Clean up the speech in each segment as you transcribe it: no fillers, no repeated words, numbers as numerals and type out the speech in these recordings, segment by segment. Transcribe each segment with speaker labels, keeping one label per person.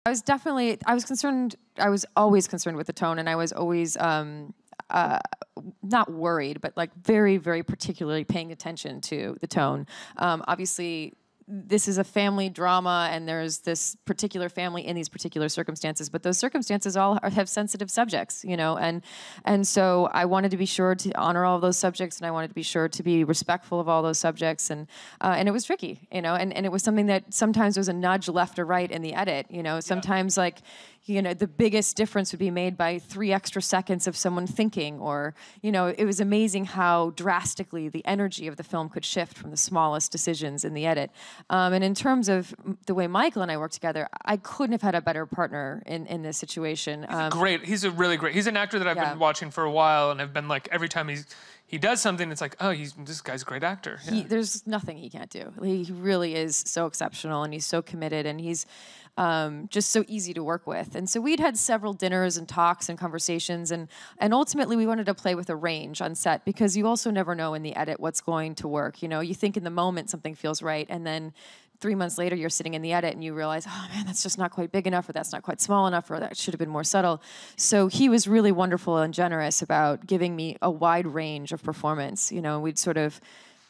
Speaker 1: I was concerned, I was always concerned with the tone, and I was always, not worried, but like very, very particularly paying attention to the tone. Obviously, this is a family drama, and there's this particular family in these particular circumstances, but those circumstances all have sensitive subjects, you know, and so I wanted to be sure to honor all of those subjects, and I wanted to be sure to be respectful of all those subjects, and it was tricky, you know, and it was something that sometimes was a nudge left or right in the edit, you know, sometimes like, you know, the biggest difference would be made by 3 extra seconds of someone thinking, or, you know, it was amazing how drastically the energy of the film could shift from the smallest decisions in the edit. And in terms of the way Michael and I work together, I couldn't have had a better partner in this situation.
Speaker 2: He's a really great, he's an actor that I've been watching for a while, and have been like, every time he does something, it's like, oh, this guy's a great actor. Yeah.
Speaker 1: There's nothing he can't do. He really is so exceptional, and he's so committed, and he's just so easy to work with. And so we'd had several dinners and talks and conversations, and ultimately we wanted to play with a range on set, because you also never know in the edit what's going to work. You know, you think in the moment something feels right, and then 3 months later you're sitting in the edit and you realize, oh man, that's just not quite big enough, or that's not quite small enough, or that should have been more subtle. So he was really wonderful and generous about giving me a wide range of performance. You know, we'd sort of,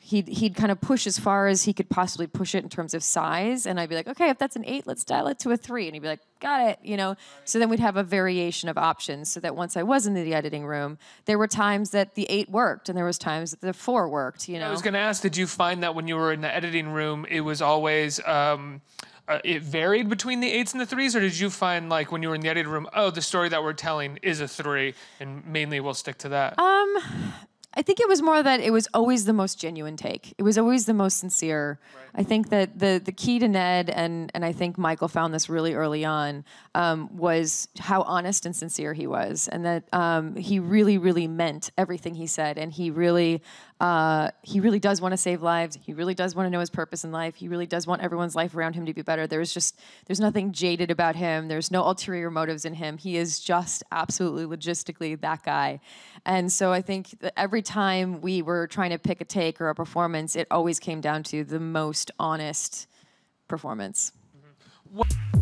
Speaker 1: he'd kind of push as far as he could possibly push it in terms of size, and I'd be like, okay, if that's an 8, let's dial it to a 3, and he'd be like, got it, you know. So then we'd have a variation of options, so that once I was in the editing room, there were times that the 8 worked, and there was times that the 4 worked, you know.
Speaker 2: I was going to ask, did you find that when you were in the editing room, it was always, it varied between the 8s and the 3s, or did you find, like, when you were in the editing room, oh, the story that we're telling is a 3, and mainly we'll stick to that?
Speaker 1: I think it was more that it was always the most genuine take. It was always the most sincere. Right. I think that the key to Ned, and I think Michael found this really early on, was how honest and sincere he was, and that he really, really meant everything he said, and he really does want to save lives. He really does want to know his purpose in life. He really does want everyone's life around him to be better. There's nothing jaded about him. There's no ulterior motives in him. He is just absolutely logistically that guy. And so I think that every time we were trying to pick a take or a performance, it always came down to the most honest performance.
Speaker 2: Mm-hmm.